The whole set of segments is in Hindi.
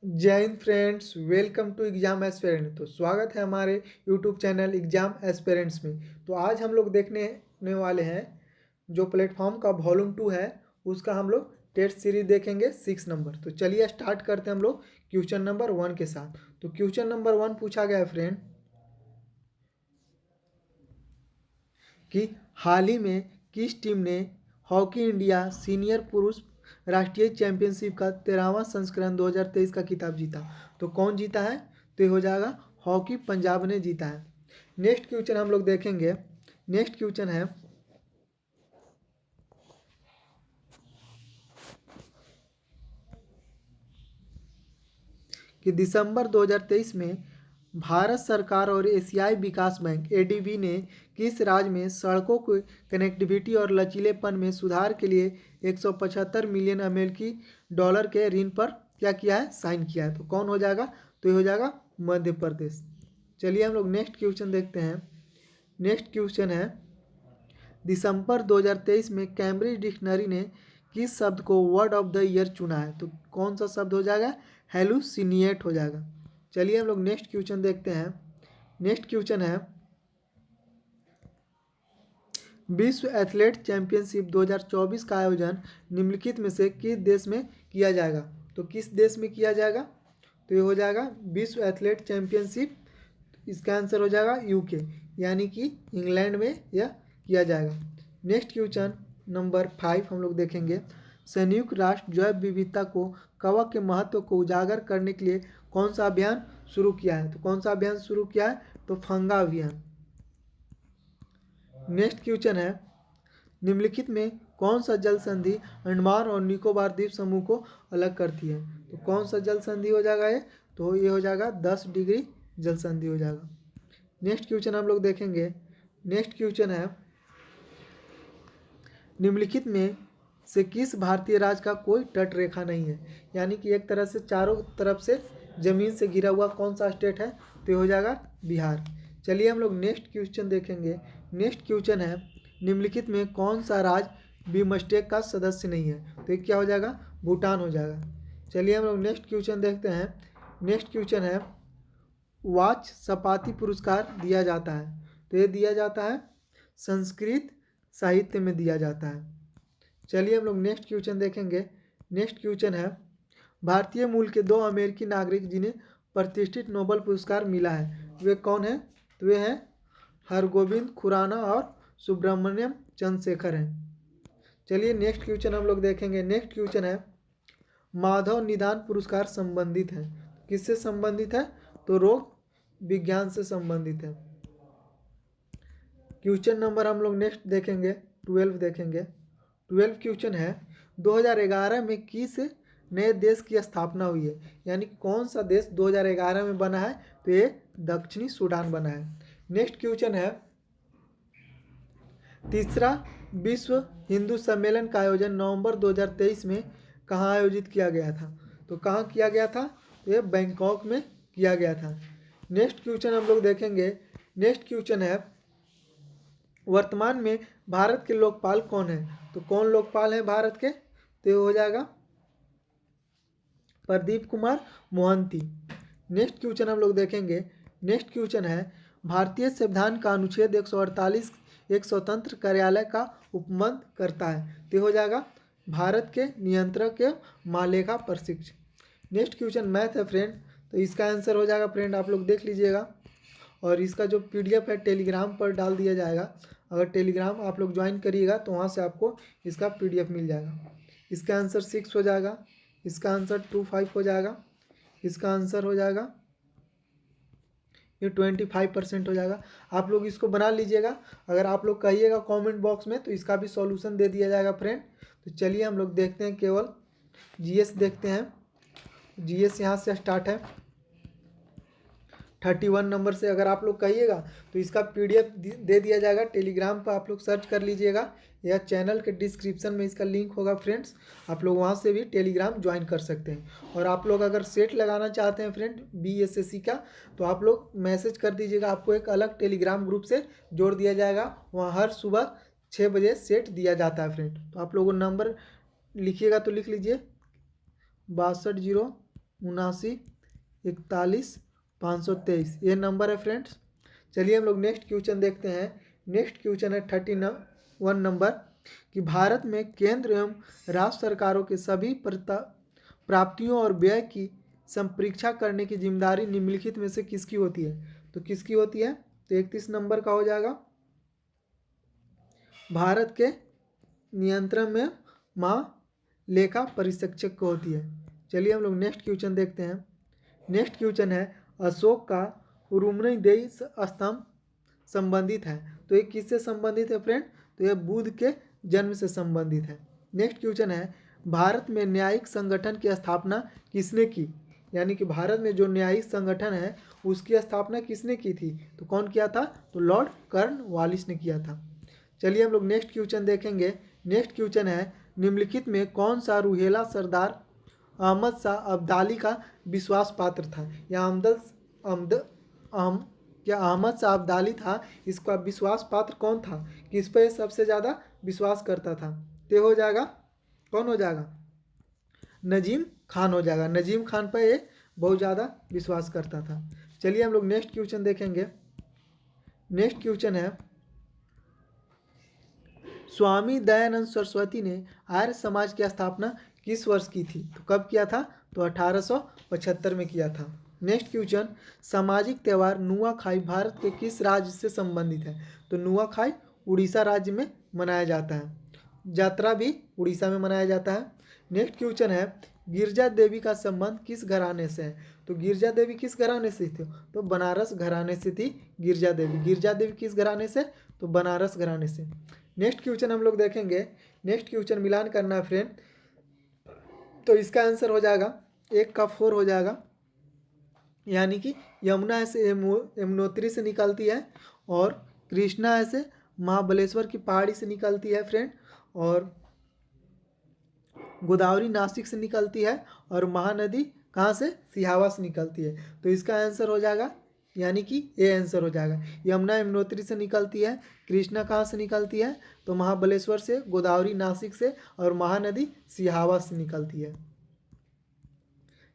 जय हिंद friends, welcome to exam aspirant. तो स्वागत है हमारे यूट्यूब चैनल एग्जाम एस्पिरेंट्स में। तो आज हम लोग देखने वाले हैं जो प्लेटफॉर्म का वॉल्यूम 2 है, उसका हम लोग टेस्ट सीरीज देखेंगे 6 नंबर। तो चलिए स्टार्ट करते हैं हम लोग क्वेश्चन नंबर 1 के साथ। तो क्वेश्चन नंबर 1 पूछा गया है फ्रेंड कि हाल ही में किस टीम ने हॉकी इंडिया सीनियर पुरुष राष्ट्रीय चैंपियनशिप का 13वां संस्करण 2023 का खिताब जीता। तो कौन जीता है? तो ये हो जाएगा हॉकी पंजाब ने जीता है। नेक्स्ट क्वेश्चन हम लोग देखेंगे। नेक्स्ट क्वेश्चन है कि दिसंबर 2023 में भारत सरकार और एशियाई विकास बैंक एडीबी ने किस राज्य में सड़कों की कनेक्टिविटी और लचीलेपन में सुधार के लिए 175 मिलियन अमेरिकी डॉलर के ऋण पर क्या किया है? साइन किया है। तो कौन हो जाएगा? तो ये हो जाएगा मध्य प्रदेश। चलिए हम लोग नेक्स्ट क्वेश्चन देखते हैं। नेक्स्ट क्वेश्चन है दिसंबर 2023 में कैम्ब्रिज डिक्शनरी ने किस शब्द को वर्ड ऑफ द ईयर चुना है? तो कौन सा शब्द हो जाएगा? हेलुसिनिएट हो जाएगा। चलिए हम लोग नेक्स्ट क्वेश्चन देखते हैं। नेक्स्ट क्वेश्चन है विश्व एथलेट चैंपियनशिप 2024 का आयोजन निम्नलिखित में से किस देश में किया जाएगा? तो किस देश में किया जाएगा? तो ये हो जाएगा विश्व एथलेट चैंपियनशिप। इसका आंसर हो जाएगा यूके, यानी कि इंग्लैंड में यह किया जाएगा। नेक्स्ट क्वेश्चन नंबर 5 हम लोग देखेंगे। संयुक्त राष्ट्र जैव विविधता को कवक के महत्व को उजागर करने के लिए कौन सा अभियान शुरू किया है? तो कौन सा अभियान शुरू किया है? तो फंगा अभियान। नेक्स्ट क्वेश्चन है निम्नलिखित में कौन सा जल संधि अंडमान और निकोबार द्वीप समूह को अलग करती है? तो कौन सा जल संधि हो जाएगा ये? तो ये हो जाएगा 10 डिग्री जल संधि हो जाएगा। नेक्स्ट क्वेश्चन हम लोग देखेंगे। नेक्स्ट क्वेश्चन है निम्नलिखित में से किस भारतीय राज्य का कोई तट रेखा नहीं है? यानी कि एक तरह से चारों तरफ से जमीन से घिरा हुआ कौन सा स्टेट है? तो ये हो जाएगा बिहार। चलिए हम लोग नेक्स्ट क्वेश्चन देखेंगे। नेक्स्ट क्वेश्चन है निम्नलिखित में कौन सा राज्य बिमस्टेक का सदस्य नहीं है? तो ये क्या हो जाएगा? भूटान हो जाएगा। चलिए हम लोग नेक्स्ट क्वेश्चन देखते हैं। नेक्स्ट क्वेश्चन है वाच सपाती पुरस्कार दिया जाता है? तो ये दिया जाता है संस्कृत साहित्य में दिया जाता है। चलिए हम लोग नेक्स्ट क्वेश्चन देखेंगे। नेक्स्ट क्वेश्चन है भारतीय मूल के 2 अमेरिकी नागरिक जिन्हें प्रतिष्ठित नोबेल पुरस्कार मिला है, वे कौन हैं? तो वे हैं हरगोविंद खुराना और सुब्रमण्यम चंद्रशेखर हैं। चलिए नेक्स्ट क्वेश्चन हम लोग देखेंगे। नेक्स्ट क्वेश्चन है माधव निदान पुरस्कार संबंधित है? किससे संबंधित है? तो रोग विज्ञान से संबंधित है। क्वेश्चन नंबर हम लोग नेक्स्ट देखेंगे 12 देखेंगे। 12 क्वेश्चन है 2011 में किस नए देश की स्थापना हुई है? यानी कौन सा देश 2011 में बना है? तो ये दक्षिणी सूडान बना है। नेक्स्ट क्वेश्चन है तीसरा विश्व हिंदू सम्मेलन का आयोजन नवंबर 2023 में कहाँ आयोजित किया गया था? तो कहाँ किया गया था? तो ये बैंकॉक में किया गया था। नेक्स्ट क्वेश्चन हम लोग देखेंगे। नेक्स्ट क्वेश्चन है वर्तमान में भारत के लोकपाल कौन है? तो कौन लोकपाल है भारत के? तो ये हो जाएगा प्रदीप कुमार मोहंती। नेक्स्ट क्वेश्चन हम लोग देखेंगे। नेक्स्ट क्वेश्चन है भारतीय संविधान का अनुच्छेद 148 एक स्वतंत्र कार्यालय का उपबंध करता है? तो हो जाएगा भारत के नियंत्रक के महालेखा परीक्षक। नेक्स्ट क्वेश्चन मैथ है फ्रेंड, तो इसका आंसर हो जाएगा फ्रेंड आप लोग देख लीजिएगा, और इसका जो पीडीएफ है टेलीग्राम पर डाल दिया जाएगा। अगर टेलीग्राम आप लोग ज्वाइन करिएगा तो वहाँ से आपको इसका पीडीएफ मिल जाएगा। इसका आंसर 6 हो जाएगा। इसका आंसर 25 हो जाएगा। इसका आंसर हो जाएगा ये 25% हो जाएगा। आप लोग इसको बना लीजिएगा। अगर आप लोग कहिएगा कमेंट बॉक्स में तो इसका भी सॉल्यूशन दे दिया जाएगा फ्रेंड। तो चलिए हम लोग देखते हैं, केवल जीएस देखते हैं। जीएस यहाँ से स्टार्ट है 31 नंबर से। अगर आप लोग कहिएगा तो इसका पीडीएफ दे दिया जाएगा। टेलीग्राम पर आप लोग सर्च कर लीजिएगा या चैनल के डिस्क्रिप्शन में इसका लिंक होगा फ्रेंड्स, आप लोग वहाँ से भी टेलीग्राम ज्वाइन कर सकते हैं। और आप लोग अगर सेट लगाना चाहते हैं फ्रेंड बीएसएससी का, तो आप लोग मैसेज कर दीजिएगा, आपको एक अलग टेलीग्राम ग्रुप से जोड़ दिया जाएगा। वहाँ हर सुबह 6 बजे सेट दिया जाता है फ्रेंड। तो आप लोगों नंबर लिखिएगा तो लिख लीजिए 62 7941 ये नंबर है फ्रेंड्स। चलिए हम लोग नेक्स्ट क्वेश्चन देखते हैं। नेक्स्ट क्वेश्चन है 31 नंबर कि भारत में केंद्र एवं राज्य सरकारों के सभी प्राप्तियों और व्यय की संपरीक्षा करने की जिम्मेदारी निम्नलिखित में से किसकी होती है? तो किसकी होती है? तो 31 नंबर का हो जाएगा भारत के नियंत्रण में महालेखा परीक्षक को होती है। चलिए हम लोग नेक्स्ट क्वेश्चन देखते हैं। नेक्स्ट क्वेश्चन है अशोक का उरुमदेई स्तंभ संबंधित है। तो ये किससे संबंधित है फ्रेंड? तो ये बुद्ध के जन्म से संबंधित है। नेक्स्ट क्वेश्चन है भारत में न्यायिक संगठन की स्थापना किसने की? यानी कि भारत में जो न्यायिक संगठन है उसकी स्थापना किसने की थी? तो कौन किया था? तो लॉर्ड कॉर्नवालिस ने किया था। चलिए हम लोग नेक्स्ट क्वेश्चन देखेंगे। नेक्स्ट क्वेश्चन है निम्नलिखित में कौन सा रूहेला सरदार अहमद शाह अब्दाली का विश्वास पात्र था? या अहमद शाह अब्दाली था, इसका विश्वास पात्र कौन था? किस पे सबसे ज़्यादा विश्वास करता था? तो हो जाएगा, कौन हो जाएगा? नजीम खान हो जाएगा। नजीम खान पर ये बहुत ज़्यादा विश्वास करता था। चलिए हम लोग नेक्स्ट क्वेश्चन देखेंगे। नेक्स्ट क्वेश्चन है स्वामी दयानंद सरस्वती ने आर्य समाज की स्थापना किस वर्ष की थी? तो कब किया था? तो 1875 में किया था। नेक्स्ट क्वेश्चन सामाजिक त्यौहार नुआखाई भारत के किस राज्य से संबंधित है? तो नुआखाई उड़ीसा राज्य में मनाया जाता है। यात्रा भी उड़ीसा में मनाया जाता है। नेक्स्ट क्वेश्चन है गिरजा देवी का संबंध किस घराने से है? तो गिरजा देवी किस घराने से थी? तो बनारस घराने से थी गिरजा देवी। गिरजा देवी किस घराने से? तो बनारस घराने से। नेक्स्ट क्वेश्चन हम लोग देखेंगे। नेक्स्ट क्वेश्चन मिलान करना है फ्रेंड। तो इसका आंसर हो जाएगा 1 का 4 हो जाएगा। यानी कि यमुना ऐसे यमुनोत्री से निकलती है और कृष्णा ऐसे महाबलेश्वर की पहाड़ी से निकलती है फ्रेंड, और गोदावरी नासिक से निकलती है, और महानदी कहाँ से? सिहावा से निकलती है। तो इसका आंसर हो जाएगा, यानी कि ये आंसर हो जाएगा। यमुना यमुनोत्री से निकलती है, कृष्णा कहाँ से निकलती है? तो महाबलेश्वर से, गोदावरी नासिक से, और महानदी सिहावा से निकलती है।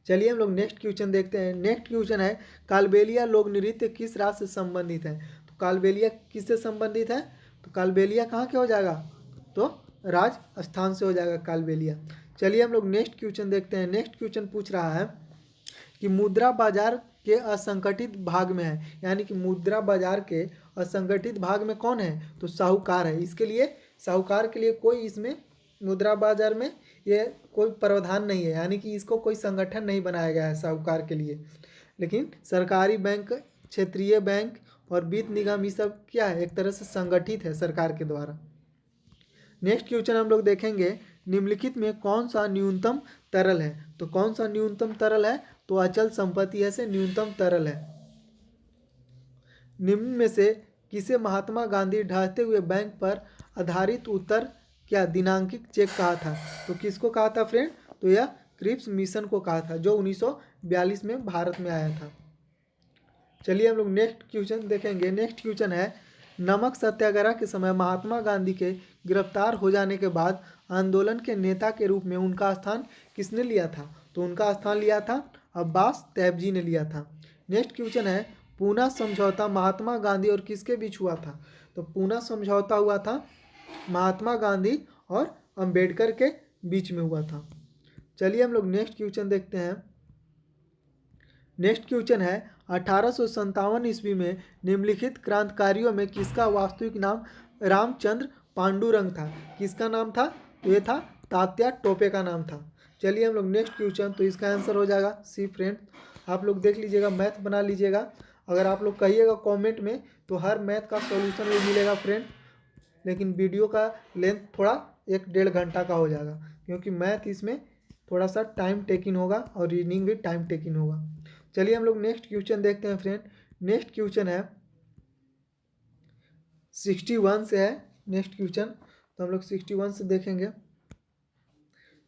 चलिए हम लोग नेक्स्ट क्वेश्चन देखते हैं। नेक्स्ट क्वेश्चन है कालबेलिया लोक नृत्य किस राज्य से संबंधित है? तो कालबेलिया किससे संबंधित है? तो कालबेलिया कहाँ के हो जाएगा? तो राजस्थान से हो जाएगा कालबेलिया। चलिए हम लोग नेक्स्ट क्वेश्चन देखते हैं। नेक्स्ट क्वेश्चन पूछ रहा है कि मुद्रा बाजार के असंगठित भाग में है, यानी कि मुद्रा बाजार के असंगठित भाग में कौन है? तो साहूकार है। इसके लिए साहूकार के लिए कोई इसमें मुद्रा बाजार में ये कोई प्रावधान नहीं है, यानी कि इसको कोई संगठन नहीं बनाया गया है साहूकार के लिए। लेकिन सरकारी बैंक, क्षेत्रीय बैंक और वित्त निगम ये सब क्या है? एक तरह से संगठित है सरकार के द्वारा। नेक्स्ट क्वेश्चन हम लोग देखेंगे निम्नलिखित में कौन सा न्यूनतम तरल है? तो कौन सा न्यूनतम तरल है? तो अचल संपत्ति ऐसे न्यूनतम तरल है। निम्न में से किसे महात्मा गांधी ढहते हुए बैंक पर आधारित उत्तर क्या दिनांकित चेक कहा था? तो किसको कहा था फ्रेंड? तो यह क्रिप्स मिशन को कहा था, जो 1942 में भारत में आया था। चलिए हम लोग नेक्स्ट क्वेश्चन देखेंगे। नेक्स्ट क्वेश्चन है नमक सत्याग्रह के समय महात्मा गांधी के गिरफ्तार हो जाने के बाद आंदोलन के नेता के रूप में उनका स्थान किसने लिया था? तो उनका स्थान लिया था अब्बास तैयबजी ने लिया था। नेक्स्ट क्वेश्चन है पूना समझौता महात्मा गांधी और किसके बीच हुआ था? तो पूना समझौता हुआ था महात्मा गांधी और अंबेडकर के बीच में हुआ था। चलिए हम लोग नेक्स्ट क्वेश्चन देखते हैं। नेक्स्ट क्वेश्चन है 1857 ईस्वी में निम्नलिखित क्रांतिकारियों में किसका वास्तविक नाम रामचंद्र पांडुरंग था? किसका नाम था? तो ये था तात्या टोपे का नाम था। चलिए हम लोग नेक्स्ट क्वेश्चन, तो इसका आंसर हो जाएगा सी फ्रेंड। आप लोग देख लीजिएगा, मैथ बना लीजिएगा। अगर आप लोग कहिएगा कमेंट में तो हर मैथ का सॉल्यूशन भी मिलेगा फ्रेंड, लेकिन वीडियो का लेंथ थोड़ा 1-1.5 घंटा का हो जाएगा, क्योंकि मैथ इसमें थोड़ा सा टाइम टेकिंग होगा और रीडिंग भी टाइम टेकिंग होगा। चलिए हम लोग नेक्स्ट क्वेश्चन देखते हैं फ्रेंड। नेक्स्ट क्वेश्चन है 61 से है नेक्स्ट क्वेश्चन, तो हम लोग 61 से देखेंगे।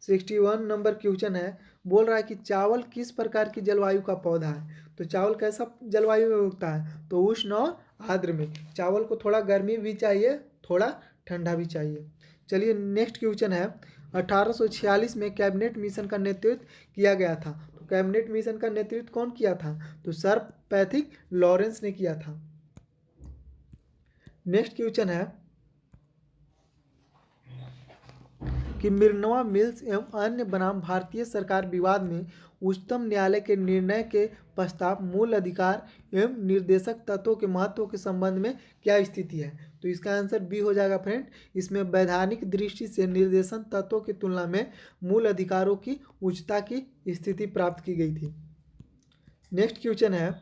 61 नंबर क्वेश्चन है, बोल रहा है कि चावल किस प्रकार की जलवायु का पौधा है? तो चावल कैसा जलवायु में उगता है? तो उष्ण और आर्द्र में। चावल को थोड़ा गर्मी भी चाहिए, थोड़ा ठंडा भी चाहिए। चलिए नेक्स्ट क्वेश्चन है 1846 में कैबिनेट मिशन का नेतृत्व किया गया था। तो कैबिनेट मिशन का नेतृत्व कौन किया था? तो सर पैथिक लॉरेंस ने किया था। नेक्स्ट क्वेश्चन है कि मिर्नवा मिल्स एवं अन्य बनाम भारतीय सरकार विवाद में उच्चतम न्यायालय के निर्णय के पश्चात मूल अधिकार एवं निर्देशक तत्वों के महत्व के संबंध में क्या स्थिति है? तो इसका आंसर बी हो जाएगा फ्रेंड। इसमें वैधानिक दृष्टि से निर्देशन तत्वों की तुलना में मूल अधिकारों की उच्चता की स्थिति प्राप्त की गई थी। नेक्स्ट क्वेश्चन है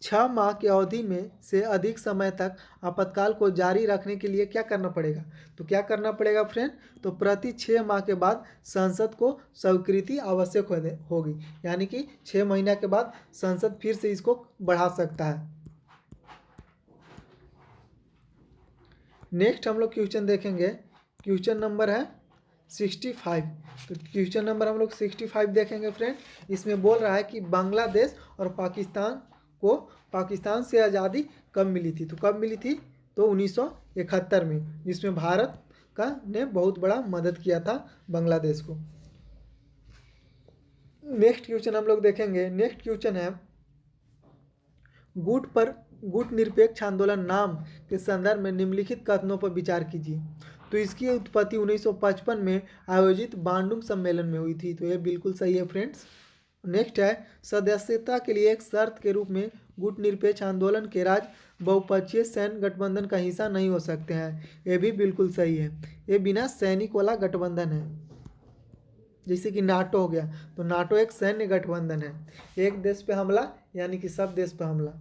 6 माह की अवधि में से अधिक समय तक आपातकाल को जारी रखने के लिए क्या करना पड़ेगा? तो क्या करना पड़ेगा फ्रेंड? तो प्रति 6 माह के बाद संसद को स्वीकृति आवश्यक होगी, यानी कि 6 महीने के बाद संसद फिर से इसको बढ़ा सकता है। नेक्स्ट हम लोग क्वेश्चन देखेंगे, क्वेश्चन नंबर है 65। तो क्वेश्चन नंबर हम लोग 65 देखेंगे फ्रेंड। इसमें बोल रहा है कि बांग्लादेश और पाकिस्तान से आज़ादी कब मिली थी? तो कब मिली थी? तो 1971 में, जिसमें भारत का ने बहुत बड़ा मदद किया था बांग्लादेश को। नेक्स्ट क्वेश्चन हम लोग देखेंगे। नेक्स्ट क्वेश्चन है गुट निरपेक्ष आंदोलन नाम के संदर्भ में निम्नलिखित कथनों पर विचार कीजिए। तो इसकी उत्पत्ति 1955 में आयोजित बांडुंग सम्मेलन में हुई थी। तो ये बिल्कुल सही है फ्रेंड्स। नेक्स्ट है सदस्यता के लिए एक शर्त के रूप में गुट निरपेक्ष आंदोलन के राज्य बहुपक्षीय सैन्य गठबंधन का हिस्सा नहीं हो सकते हैं। ये भी बिल्कुल सही है। ये बिना सैनिक वाला गठबंधन है, जैसे कि नाटो हो गया। तो नाटो एक सैन्य गठबंधन है, एक देश पे हमला यानी कि सब देश पे हमला,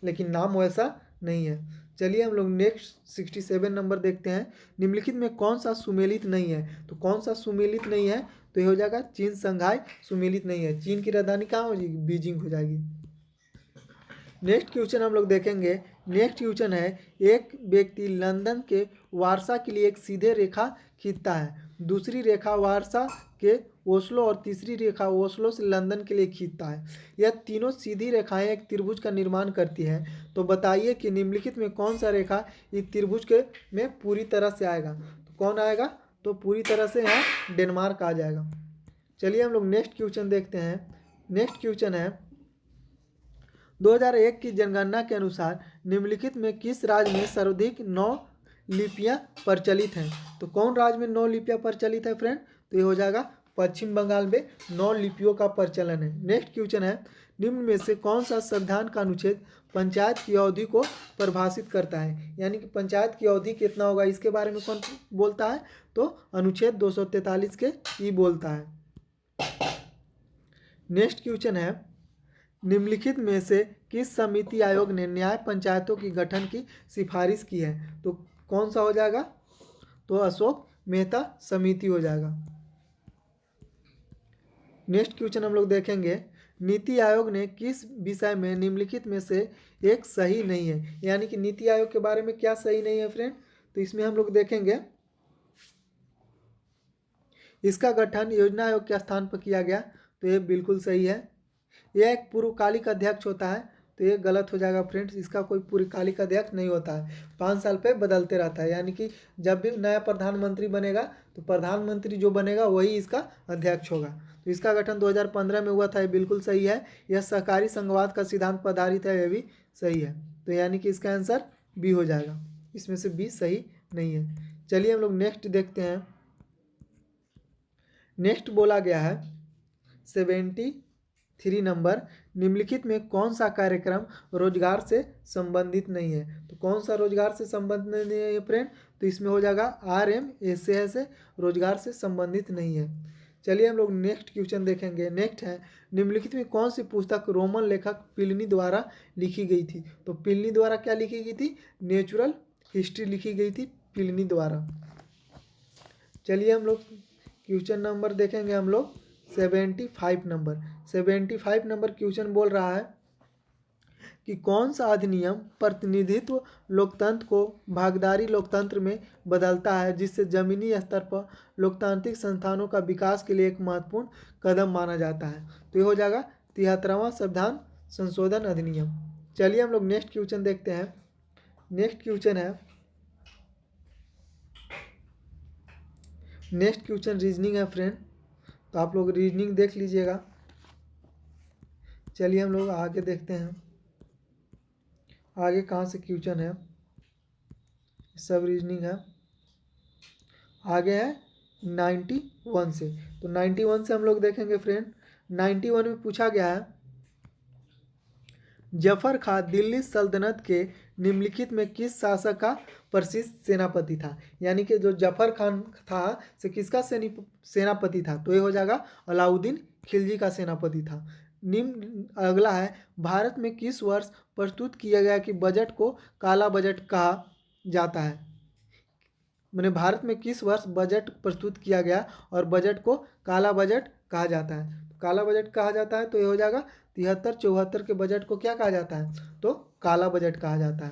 लेकिन नाम वैसा नहीं है। चलिए हम लोग नेक्स्ट 67 नंबर देखते हैं। निम्नलिखित में कौन सा सुमेलित नहीं है? तो कौन सा सुमेलित नहीं है? तो ये हो जाएगा चीन संघाई सुमेलित नहीं है। चीन की राजधानी कहाँ हो जाएगी? बीजिंग हो जाएगी। नेक्स्ट क्वेश्चन हम लोग देखेंगे। नेक्स्ट क्वेश्चन है एक व्यक्ति लंदन के वारसा के लिए एक सीधे रेखा खींचता है, दूसरी रेखा वारसा के ओस्लो और तीसरी रेखा ओस्लो से लंदन के लिए खींचता है। यह तीनों सीधी रेखाएं एक त्रिभुज का निर्माण करती हैं। तो बताइए कि निम्नलिखित में कौन सा रेखा इस त्रिभुज के में पूरी तरह से आएगा? तो कौन आएगा? तो पूरी तरह से यहाँ डेनमार्क आ जाएगा। चलिए हम लोग नेक्स्ट क्वेश्चन देखते हैं। नेक्स्ट क्वेश्चन है 2001 की जनगणना के अनुसार निम्नलिखित में किस राज्य में सर्वाधिक 9 लिपियां प्रचलित हैं? तो कौन राज्य में 9 लिपियां प्रचलित है फ्रेंड? तो ये हो जाएगा पश्चिम बंगाल में 9 लिपियों का प्रचलन है। नेक्स्ट क्वेश्चन है निम्न में से कौन सा संविधान का अनुच्छेद पंचायत की अवधि को परिभाषित करता है? यानी कि पंचायत की अवधि कितना होगा, इसके बारे में कौन बोलता है? तो अनुच्छेद 243 के ई बोलता है। नेक्स्ट क्वेश्चन है निम्नलिखित में से किस समिति आयोग ने न्याय पंचायतों की गठन की सिफारिश की है? तो कौन सा हो जाएगा? तो अशोक मेहता समिति हो जाएगा। नेक्स्ट क्वेश्चन हम लोग देखेंगे नीति आयोग ने किस विषय में निम्नलिखित में से एक सही नहीं है? यानी कि नीति आयोग के बारे में क्या सही नहीं है फ्रेंड? तो इसमें हम लोग देखेंगे इसका गठन योजना आयोग के स्थान पर किया गया। तो ये बिल्कुल सही है। यह एक पूर्वकालिक अध्यक्ष होता है। तो ये गलत हो जाएगा फ्रेंड्स। इसका कोई पूर्वकालिक अध्यक्ष नहीं होता है, 5 साल पे बदलते रहता है। यानी कि जब भी नया प्रधानमंत्री बनेगा तो प्रधानमंत्री जो बनेगा वही इसका अध्यक्ष होगा। तो इसका गठन 2015 में हुआ था। ये बिल्कुल सही है। यह सहकारी संघवाद का सिद्धांत पर आधारित है। यह भी सही है। तो यानी कि इसका आंसर बी हो जाएगा। इसमें से बी सही नहीं है। चलिए हम लोग नेक्स्ट देखते हैं। नेक्स्ट बोला गया है 73 नंबर निम्नलिखित में कौन सा कार्यक्रम रोजगार से संबंधित नहीं है? तो कौन सा रोजगार से संबंधित नहीं है फ्रेंड? तो इसमें हो जाएगा RMSA से रोजगार से संबंधित नहीं है। चलिए हम लोग नेक्स्ट क्वेश्चन देखेंगे। नेक्स्ट है निम्नलिखित में कौन सी पुस्तक रोमन लेखक प्लिनी द्वारा लिखी गई थी? तो प्लिनी द्वारा क्या लिखी गई थी? नेचुरल हिस्ट्री लिखी गई थी प्लिनी द्वारा। चलिए हम लोग क्वेश्चन नंबर देखेंगे। हम लोग 75 नंबर क्वेश्चन बोल रहा है कि कौन सा अधिनियम प्रतिनिधित्व लोकतंत्र को भागीदारी लोकतंत्र में बदलता है, जिससे जमीनी स्तर पर लोकतांत्रिक संस्थानों का विकास के लिए एक महत्वपूर्ण कदम माना जाता है? तो ये हो जाएगा 73वां संविधान संशोधन अधिनियम। चलिए हम लोग नेक्स्ट क्वेश्चन देखते हैं। नेक्स्ट क्वेश्चन रीजनिंग है फ्रेंड। तो आप लोग रीजनिंग देख लीजिएगा। चलिए हम लोग आगे देखते हैं आगे कहाँ से क्वेश्चन है। सब रीजनिंग है। आगे है 91 से। तो 91 से हम लोग देखेंगे फ्रेंड। 91 में पूछा गया है, जफर खां दिल्ली सल्तनत के निम्नलिखित में किस शासक का प्रसिद्ध सेनापति था। यानी कि जो जफर खान था से किसका सेनापति था, तो ये हो जाएगा अलाउद्दीन खिलजी का सेनापति था। निम्न अगला है, भारत में किस वर्ष प्रस्तुत किया गया कि बजट को काला बजट कहा जाता है। मैंने भारत में किस वर्ष बजट प्रस्तुत किया गया और बजट को काला बजट कहा जाता है। काला बजट कहा जाता है तो ये हो जाएगा 73-74 के बजट को क्या कहा जाता है, तो काला बजट कहा जाता है।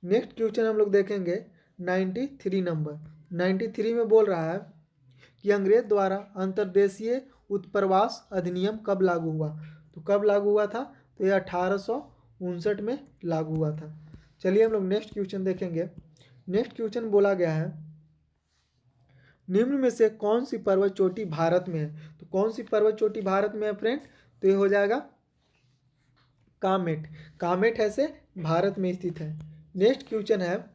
नेक्स्ट क्वेश्चन हम लोग देखेंगे 93 नंबर। 93 में बोल रहा है कि अंग्रेज द्वारा अंतर्देशीय उत्प्रवास अधिनियम कब लागू हुआ। तो कब लागू हुआ था, तो ये 1859 में लागू हुआ था। चलिए हम लोग नेक्स्ट क्वेश्चन देखेंगे। नेक्स्ट क्वेश्चन बोला गया है, निम्न में से कौन सी पर्वत चोटी भारत में है। तो कौन सी पर्वत चोटी भारत में है फ्रेंड, तो ये हो जाएगा कामेट। कामेट ऐसे भारत में स्थित है। नेक्स्ट क्वेश्चन है,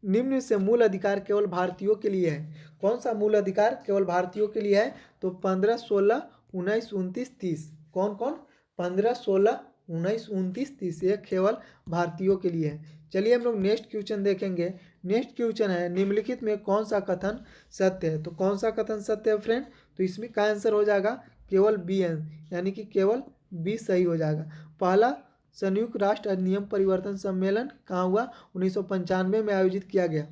निम्न से मूल अधिकार केवल भारतीयों के लिए है। कौन सा मूल अधिकार केवल भारतीयों के लिए है, तो 15, 16, 19, 29, 30। कौन कौन, 15, 16, 19, 29, 30 ये केवल भारतीयों के लिए है। चलिए हम लोग नेक्स्ट क्वेश्चन देखेंगे। नेक्स्ट क्वेश्चन है, निम्नलिखित में कौन सा कथन सत्य है। तो कौन सा कथन सत्य है फ्रेंड, तो इसमें का आंसर हो जाएगा केवल बी, यानी कि केवल बी सही हो जाएगा। पहला संयुक्त राष्ट्र अधिनियम परिवर्तन सम्मेलन कहाँ हुआ, 1995 में आयोजित किया गया,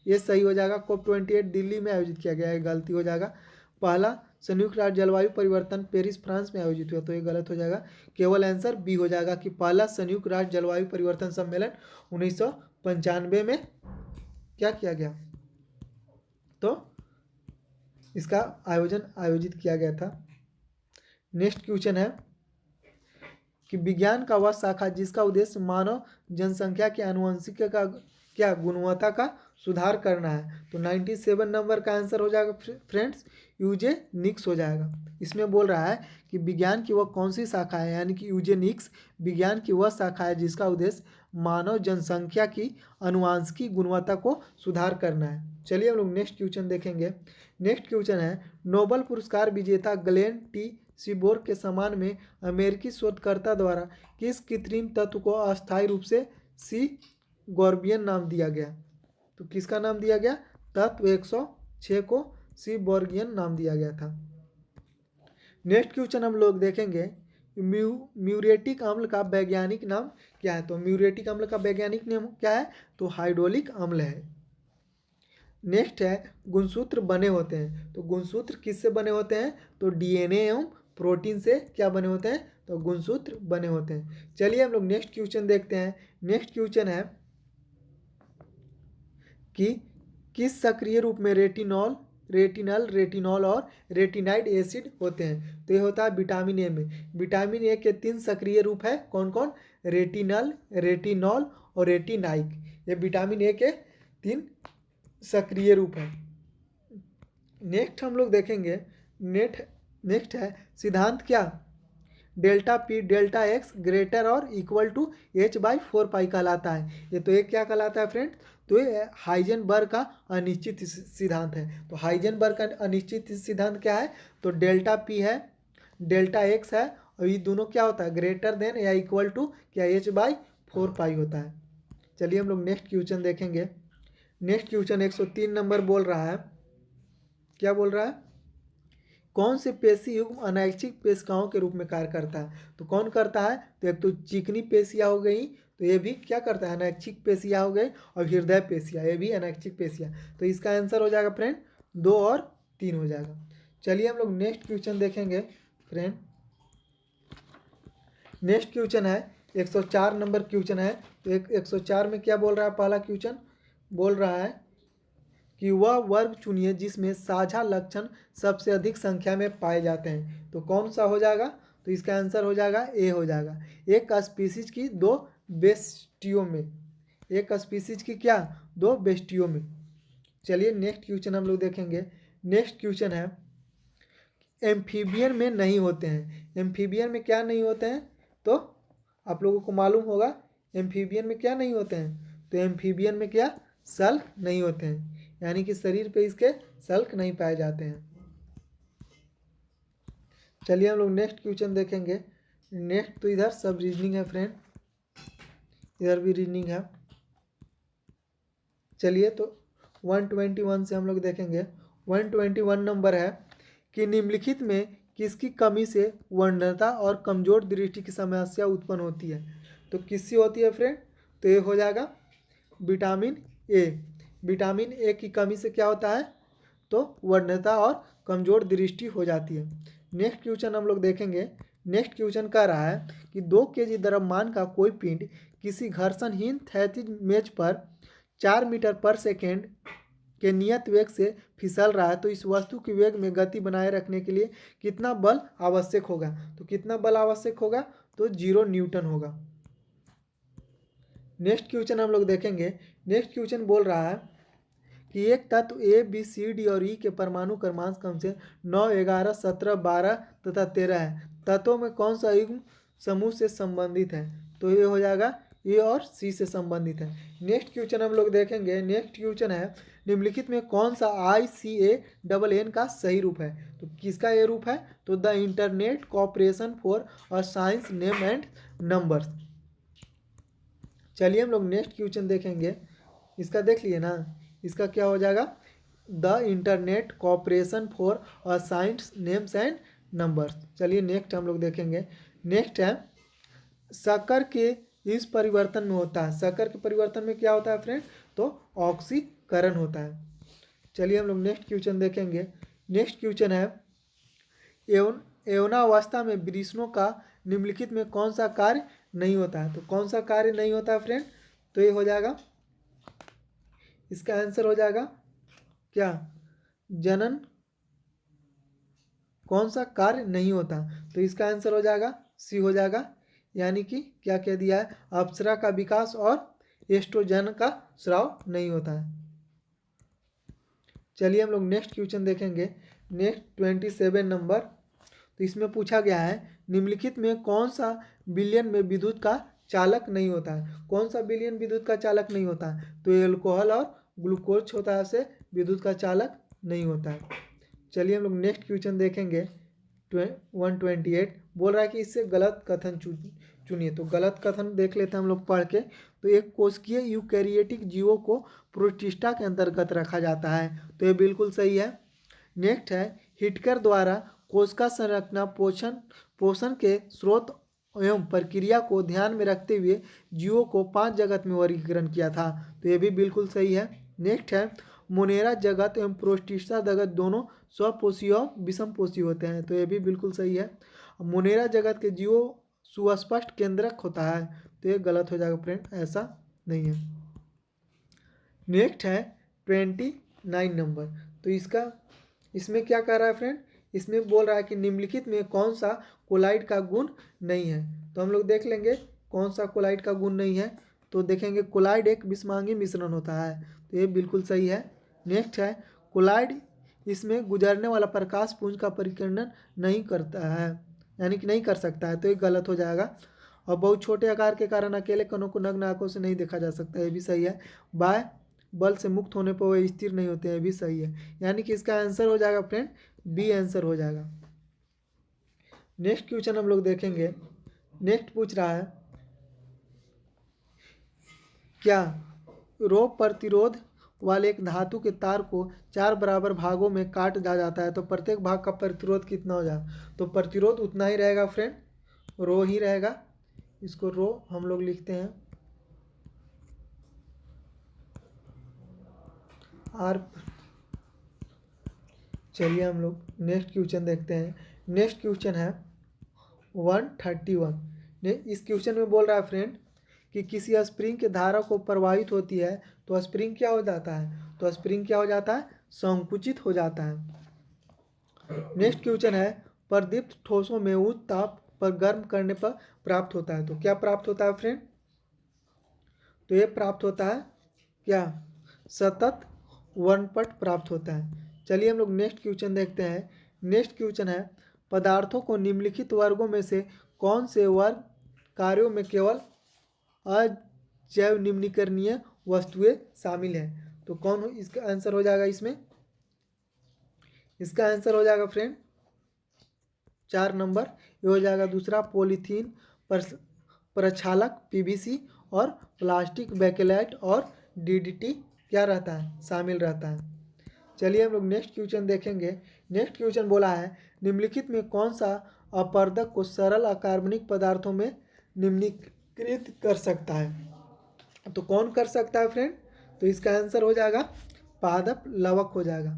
ये सही हो जाएगा। COP28 दिल्ली में आयोजित किया गया, ये गलती हो जाएगा। पहला संयुक्त राष्ट्र जलवायु परिवर्तन पेरिस फ्रांस में आयोजित हुआ, तो ये गलत हो जाएगा। केवल आंसर बी हो जाएगा कि पहला संयुक्त राष्ट्र जलवायु परिवर्तन सम्मेलन 1995 में क्या किया गया, तो इसका आयोजित किया गया था। नेक्स्ट क्वेश्चन है कि विज्ञान का वह शाखा जिसका उद्देश्य मानव जनसंख्या के आनुवंशिक का क्या गुणवत्ता का सुधार करना है। तो 97 नंबर का आंसर हो जाएगा फ्रेंड्स यूजेनिक्स हो जाएगा। इसमें बोल रहा है कि विज्ञान की वह कौन सी शाखा है, यानी कि यूजेनिक्स विज्ञान की वह शाखा है जिसका उद्देश्य मानव जनसंख्या की आनुवंशिक गुणवत्ता को सुधार करना है। चलिए हम लोग नेक्स्ट क्वेश्चन देखेंगे। नेक्स्ट क्वेश्चन है, नोबेल पुरस्कार विजेता ग्लेन टी सीबोर्ग के सम्मान में अमेरिकी शोधकर्ता द्वारा किस कृत्रिम तत्व को अस्थायी रूप से सी गॉर्बियन नाम दिया गया। तो किसका नाम दिया गया, तत्व 106 को सी बॉर्गियन नाम दिया गया था। नेक्स्ट क्वेश्चन हम लोग देखेंगे, म्यूरेटिक अम्ल का वैज्ञानिक नाम क्या है। तो म्यूरेटिक अम्ल का वैज्ञानिक नाम क्या है, तो हाइड्रोलिक अम्ल है। नेक्स्ट है, गुणसूत्र बने होते हैं। तो गुणसूत्र किससे बने होते हैं, तो डीएनए एवं प्रोटीन से क्या बने होते हैं, तो गुणसूत्र बने होते हैं। चलिए हम लोग नेक्स्ट क्वेश्चन देखते हैं। नेक्स्ट क्वेश्चन है कि किस सक्रिय रूप में रेटिनल और रेटिनाइड एसिड होते हैं। तो ये होता है विटामिन ए में। विटामिन ए के 3 सक्रिय रूप है, कौन कौन, रेटिनल, रेटिनॉल और रेटिनाइक। ये विटामिन ए के 3 सक्रिय रूप है। नेक्स्ट हम लोग देखेंगे, नेक्स्ट है सिद्धांत क्या, delta P delta x greater और इक्वल टू H/4 कहलाता है। ये तो एक क्या कहलाता है फ्रेंड, तो ये हाइजेनबर्ग का अनिश्चित सिद्धांत है। तो हाइजेनबर्ग का अनिश्चित सिद्धांत क्या है, तो डेल्टा पी है, डेल्टा एक्स है, और ये दोनों क्या होता है, ग्रेटर देन या इक्वल टू क्या H/4 होता है। चलिए हम लोग नेक्स्ट क्वेश्चन देखेंगे। नेक्स्ट क्वेश्चन 103 नंबर बोल रहा है, क्या बोल रहा है, कौन से पेशी युग्म अनैच्छिक पेशिकाओं के रूप में कार्य करता है। तो कौन करता है, तो एक तो चिकनी पेशियाँ हो गई, तो ये भी क्या करता है, अनैच्छिक पेशियाँ हो गई, और हृदय पेशियाँ, ये भी अनैच्छिक पेशियाँ। तो इसका आंसर हो जाएगा फ्रेंड 2 और 3 हो जाएगा। चलिए हम लोग नेक्स्ट क्वेश्चन देखेंगे फ्रेंड। नेक्स्ट क्वेश्चन है 104 नंबर क्वेश्चन है। तो 104 में क्या बोल रहा है, पहला क्वेश्चन बोल रहा है कि वह वर्ग चुनिए जिसमें साझा लक्षण सबसे अधिक संख्या में पाए जाते हैं। तो कौन सा हो जाएगा, तो इसका आंसर हो जाएगा ए हो जाएगा। एक स्पीसीज की 2 बेस्टियों में, एक स्पीसीज की क्या 2 बेस्टियों में। चलिए नेक्स्ट क्वेश्चन हम लोग देखेंगे। नेक्स्ट क्वेश्चन है, एम्फीबियन में नहीं होते हैं। एम्फीबियन में क्या नहीं होते हैं? तो आप लोगों को मालूम होगा एम्फीबियन में क्या नहीं होते हैं। तो एम्फीबियन में क्या? सल्क नहीं होते हैं, यानी कि शरीर पे इसके सल्क नहीं पाए जाते हैं। चलिए हम लोग नेक्स्ट क्वेश्चन देखेंगे। नेक्स्ट तो इधर सब रीजनिंग है फ्रेंड, इधर भी रीजनिंग है। चलिए तो 121 से हम लोग देखेंगे। 121 नंबर है कि निम्नलिखित में किसकी कमी से वंध्यता और कमजोर दृष्टि की समस्या उत्पन्न होती है? तो किससे होती है फ्रेंड? तो ये हो जाएगा विटामिन ए। विटामिन ए की कमी से क्या होता है? तो वंध्यता और कमजोर दृष्टि हो जाती है। नेक्स्ट क्वेश्चन हम लोग देखेंगे। नेक्स्ट क्वेश्चन कह रहा है कि 2 kg द्रव्यमान का कोई पिंड किसी घर्षणहीन क्षैतिज मेज पर 4 मीटर पर सेकेंड के नियत वेग से फिसल रहा है, तो इस वस्तु की वेग में गति बनाए रखने के लिए कितना बल आवश्यक होगा? तो कितना बल आवश्यक होगा? तो 0 न्यूटन होगा। नेक्स्ट क्वेश्चन हम लोग देखेंगे। नेक्स्ट क्वेश्चन बोल रहा है कि एक तत्व ए बी सी डी और ई के परमाणु क्रमांक क्रम से 9, 11, 17, 12 तथा 13 है। तत्वों में कौन सा युग्म समूह से संबंधित है? तो ये हो जाएगा ए और सी से संबंधित है। नेक्स्ट क्वेश्चन हम लोग देखेंगे। नेक्स्ट क्वेश्चन है निम्नलिखित में कौन सा ICANN का सही रूप है? तो किसका ये रूप है? तो the internet corporation for a science name and numbers. चलिए हम लोग नेक्स्ट क्वेश्चन देखेंगे। इसका देख लिए ना, इसका क्या हो जाएगा? The internet corporation for a science names and numbers. चलिए नेक्स्ट हम लोग देखेंगे। नेक्स्ट है शक्कर के इस परिवर्तन में होता है। शक्कर के परिवर्तन में क्या होता है फ्रेंड? तो ऑक्सीकरण होता है। चलिए हम लोग नेक्स्ट क्वेश्चन देखेंगे। नेक्स्ट क्वेश्चन है यौनावस्था में वृषणों का निम्नलिखित में कौन सा कार्य नहीं होता है? तो कौन सा कार्य नहीं होता है फ्रेंड? तो ये हो जाएगा, इसका आंसर हो जाएगा क्या? जनन। कौन सा कार्य नहीं होता? तो इसका आंसर हो जाएगा सी हो जाएगा, यानी कि क्या कह दिया है? अप्सरा का विकास और एस्ट्रोजन का स्राव नहीं होता है। चलिए हम लोग नेक्स्ट क्वेश्चन देखेंगे। Next 27 number. तो इसमें पूछा गया है निम्नलिखित में कौन सा विलयन में विद्युत का चालक नहीं होता है? कौन सा विलयन विद्युत का चालक नहीं होता है? तो एल्कोहल और ग्लूकोज होता है, से विद्युत का चालक नहीं होता है। चलिए हम लोग नेक्स्ट क्वेश्चन देखेंगे। 128 बोल रहा है कि इससे गलत कथन चुनिए। तो गलत कथन देख लेते हैं हम लोग पढ़ के। तो एक कोशिकीय यूकैरियोटिक जीवों को प्रोटिस्टा के अंतर्गत रखा जाता है, तो ये बिल्कुल सही है। नेक्स्ट है हिटकर द्वारा कोशिका संरचना पोषण के स्रोत एवं प्रक्रिया को ध्यान में रखते हुए जीवों को 5 जगत में वर्गीकरण किया था, तो ये भी बिल्कुल सही है। नेक्स्ट है मोनेरा जगत एवं प्रोटिस्टा जगत दोनों स्वपोषी और विषमपोषी होते हैं, तो ये भी बिल्कुल सही है। मोनेरा जगत के जीवों सुस्पष्ट केंद्रक होता है, तो ये गलत हो जाएगा फ्रेंड, ऐसा नहीं है। नेक्स्ट है 29 नंबर। तो इसमें क्या कह रहा है फ्रेंड? इसमें बोल रहा है कि निम्नलिखित में कौन सा कोलाइड का गुण नहीं है? तो हम लोग देख लेंगे कौन सा कोलाइड का गुण नहीं है। तो देखेंगे कोलाइड एक विषमांगी मिश्रण होता है, तो ये बिल्कुल सही है। नेक्स्ट है कोलाइड इसमें गुजरने वाला प्रकाश पुंज का परिकीर्णन नहीं करता है, यानी कि नहीं कर सकता है, तो ये गलत हो जाएगा। और बहुत छोटे आकार के कारण अकेले कणों को नग्न आंखों से नहीं देखा जा सकता, ये भी सही है। बाय बल से मुक्त होने पर वह स्थिर नहीं होते हैं, ये भी सही है। यानी कि इसका आंसर हो जाएगा फ्रेंड बी आंसर हो जाएगा। नेक्स्ट क्वेश्चन हम लोग देखेंगे। नेक्स्ट पूछ रहा है क्या रोग प्रतिरोध वाले एक धातु के तार को 4 बराबर भागों में काट जाता है, तो प्रत्येक भाग का प्रतिरोध कितना हो जाए? तो प्रतिरोध उतना ही रहेगा फ्रेंड, रो ही रहेगा। इसको रो हम लोग लिखते हैं आर। चलिए हम लोग नेक्स्ट क्वेश्चन देखते हैं। नेक्स्ट क्वेश्चन है 131। इस क्वेश्चन में बोल रहा है फ्रेंड कि किसी स्प्रिंग के धारा को प्रवाहित होती है, तो स्प्रिंग क्या हो जाता है? तो स्प्रिंग क्या हो जाता है? संकुचित हो जाता है। नेक्स्ट क्वेश्चन है प्रदीप्त ठोसों में उच्च ताप पर गर्म करने पर प्राप्त होता है, तो क्या प्राप्त होता है फ्रेंड? तो ये प्राप्त होता है क्या? सतत वर्णपट प्राप्त होता है। चलिए हम लोग नेक्स्ट क्वेश्चन देखते हैं। नेक्स्ट क्वेश्चन है, पदार्थों को निम्नलिखित वर्गों में से कौन से वर्ग कार्यों में केवल अजैव निम्नीकरणीय वस्तुएं शामिल हैं? तो कौन इसका आंसर हो जाएगा इसमें? इसका आंसर हो जाएगा फ्रेंड 4 नंबर, ये हो जाएगा दूसरा पॉलीथीन, प्रक्षालक पीवीसी और प्लास्टिक बैकेलाइट और डीडीटी क्या रहता है? शामिल रहता है। चलिए हम लोग नेक्स्ट क्वेश्चन देखेंगे। नेक्स्ट क्वेश्चन बोला है, निम्नलिखित में कौन सा अपवर्तक को सरल अकार्बनिक पदार्थों में निम्नीकृत कर सकता है? तो कौन कर सकता है फ्रेंड? तो इसका आंसर हो जाएगा पादप लवक हो जाएगा।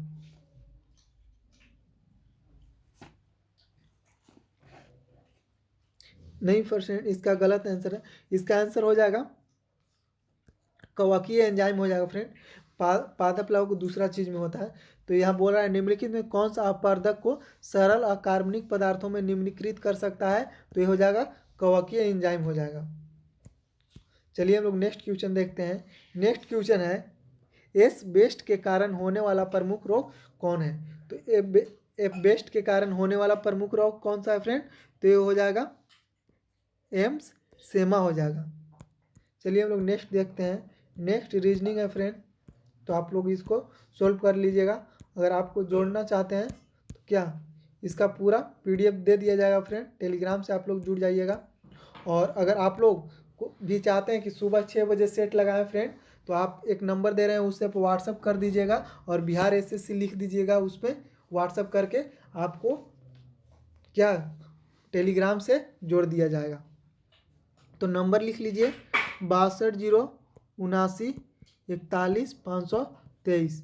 नहीं फ्रेंड, इसका गलत आंसर है। इसका आंसर हो जाएगा कवकीय एंजाइम हो जाएगा फ्रेंड। पादप लवक दूसरा चीज में होता है। तो यहाँ बोल रहा है निम्नलिखित में कौन सा अपवर्तक को सरल अकार्बनिक पदार्थों में निम्नीकृत कर सकता है? तो ये हो जाएगा कवकीय एंजाइम हो जाएगा। चलिए हम लोग नेक्स्ट क्वेश्चन देखते हैं। नेक्स्ट क्वेश्चन है, एस्बेस्ट के कारण होने वाला प्रमुख रोग कौन है? तो एस्बेस्ट के कारण होने वाला प्रमुख रोग कौन सा है फ्रेंड? तो ये हो जाएगा एम्फिसेमा हो जाएगा। चलिए हम लोग नेक्स्ट देखते हैं। नेक्स्ट रीजनिंग है फ्रेंड, तो आप लोग इसको सोल्व कर लीजिएगा। अगर आपको जोड़ना चाहते हैं तो क्या इसका पूरा पीडीएफ दे दिया जाएगा फ्रेंड, टेलीग्राम से आप लोग जुड़ जाइएगा। और अगर आप लोग भी चाहते हैं कि सुबह 6 बजे सेट लगाएं फ्रेंड, तो आप एक नंबर दे रहे हैं उससे व्हाट्सअप कर दीजिएगा और बिहार एसएससी लिख दीजिएगा, उस पर व्हाट्सअप करके आपको क्या टेलीग्राम से जोड़ दिया जाएगा। तो नंबर लिख लीजिए 62-079-41-523,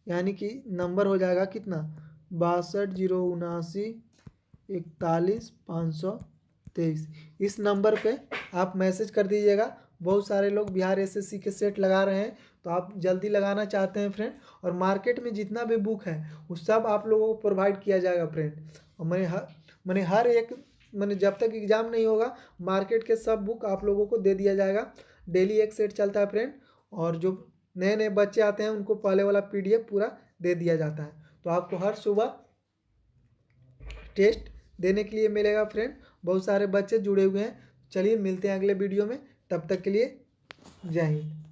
यानी कि नंबर हो जाएगा कितना 62-079-41-523। इस नंबर पे आप मैसेज कर दीजिएगा। बहुत सारे लोग बिहार एसएससी के सेट लगा रहे हैं, तो आप जल्दी लगाना चाहते हैं फ्रेंड, और मार्केट में जितना भी बुक है वो सब आप लोगों को प्रोवाइड किया जाएगा फ्रेंड। और मैंने हर एक जब तक एग्ज़ाम नहीं होगा मार्केट के सब बुक आप लोगों को दे दिया जाएगा। डेली एक सेट चलता है फ्रेंड, और जो नए नए बच्चे आते हैं उनको पहले वाला पीडीएफ पूरा दे दिया जाता है। तो आपको हर सुबह टेस्ट देने के लिए मिलेगा फ्रेंड। बहुत सारे बच्चे जुड़े हुए हैं। चलिए मिलते हैं अगले वीडियो में, तब तक के लिए जय हिंद।